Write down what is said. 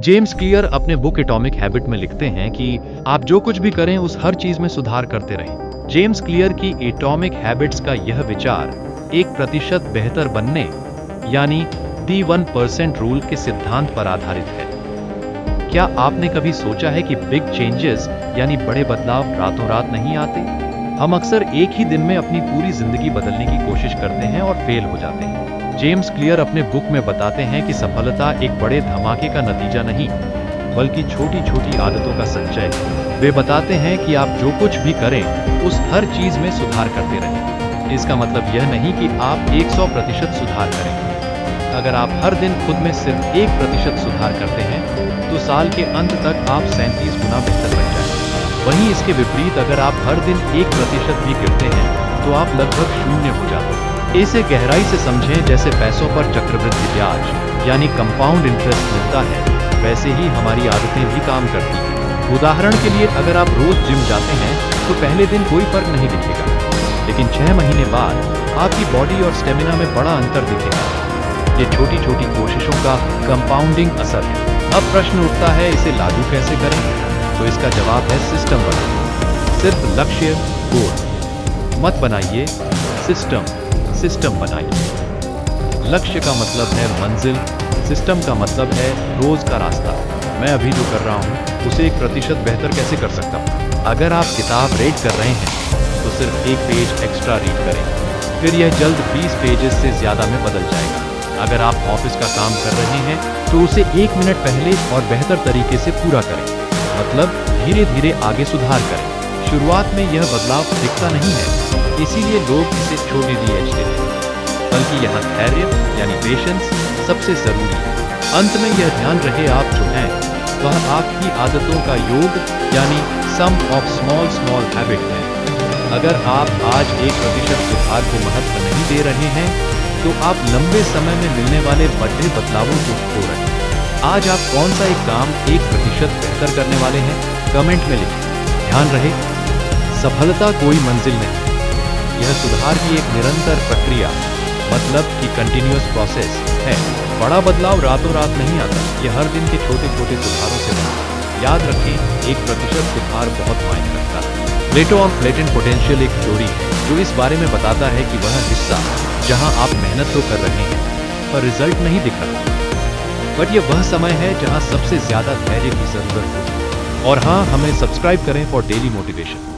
James clear अपने book atomic habit में लिखते हैं कि आप जो कुछ भी करें उस हर चीज में सुधार करते रहें। जेम्स क्लियर की एटॉमिक हैबिट्स का यह विचार 1% बेहतर बनने यानी दी 1% रूल के सिद्धांत पर आधारित है। क्या आपने कभी सोचा है कि बिग चेंजेस यानी बड़े बदलाव रातों रात नहीं आते? हम अक्सर एक ही दिन में अपनी पूरी जिंदगी बदलने की कोशिश करते हैं और फेल हो जाते हैं। जेम्स क्लियर अपने बुक में बताते हैं कि सफलता एक बड़े धमाके का नतीजा नहीं, बल्कि छोटी छोटी आदतों का संचय है। वे बताते हैं कि आप जो कुछ भी करें उस हर चीज में सुधार करते रहें। इसका मतलब यह नहीं कि आप 100% सुधार करेंगे। अगर आप हर दिन खुद में सिर्फ 1% सुधार करते हैं तो साल के अंत तक आप 37 गुना बेहतर बन जाएंगे। वहीं इसके विपरीत अगर आप हर दिन 1% भी गिरते हैं तो आप लगभग शून्य हो जाते हैं। इसे गहराई से समझें, जैसे पैसों पर चक्रवृद्धि ब्याज यानी कंपाउंड इंटरेस्ट मिलता है, वैसे ही हमारी आदतें भी काम करती हैं। उदाहरण के लिए अगर आप रोज जिम जाते हैं तो पहले दिन कोई फर्क नहीं दिखेगा, लेकिन 6 महीने बाद आपकी बॉडी और स्टेमिना में बड़ा अंतर दिखेगा। ये छोटी छोटी कोशिशों का कंपाउंडिंग असर है। अब प्रश्न उठता है, इसे लागू कैसे करें? तो इसका जवाब है सिस्टम बनाइए। सिर्फ लक्ष्य गोल मत बनाइए, सिस्टम बनाइए। लक्ष्य का मतलब है मंजिल, सिस्टम का मतलब है रोज का रास्ता। मैं अभी जो कर रहा हूँ उसे 1% बेहतर कैसे कर सकता हूँ? अगर आप किताब रीड कर रहे हैं तो सिर्फ 1 पेज एक्स्ट्रा रीड करें, फिर यह जल्द 20 पेजेस से ज्यादा में बदल जाएगा। अगर आप ऑफिस का काम कर रहे हैं तो उसे 1 मिनट पहले और बेहतर तरीके से पूरा करें। मतलब धीरे धीरे आगे सुधार करें। शुरुआत में यह बदलाव दिखता नहीं है, इसीलिए लोग इसे छोटी दी एज देते हैं, बल्कि यहाँ धैर्य यानी पेशेंस सबसे जरूरी है। अंत में यह ध्यान रहे, आप जो हैं वह आपकी आदतों का योग यानी सम ऑफ स्मॉल हैबिट है। अगर आप आज 1% सुधार को महत्व नहीं दे रहे हैं तो आप लंबे समय में मिलने वाले बड़े बदलावों को खो रहे हैं। आज आप कौन सा एक काम 1% बेहतर करने वाले हैं? कमेंट में लिखें। ध्यान रहे, सफलता कोई मंजिल नहीं, यह सुधार की एक निरंतर प्रक्रिया मतलब कि कंटिन्यूअस प्रोसेस है। बड़ा बदलाव रातों रात नहीं आता, यह हर दिन के छोटे छोटे सुधारों से बनता है। याद रखें, 1% सुधार बहुत मायने रखता है। प्लेटो ऑन लेटेंट पोटेंशियल एक थ्योरी है जो इस बारे में बताता है कि वह हिस्सा जहां आप मेहनत तो कर रहे हैं पर रिजल्ट नहीं दिख रहा, बट यह वह समय है जहां सबसे ज्यादा धैर्य की जरूरत होती है। और हाँ, हमें सब्सक्राइब करें फॉर डेली मोटिवेशन।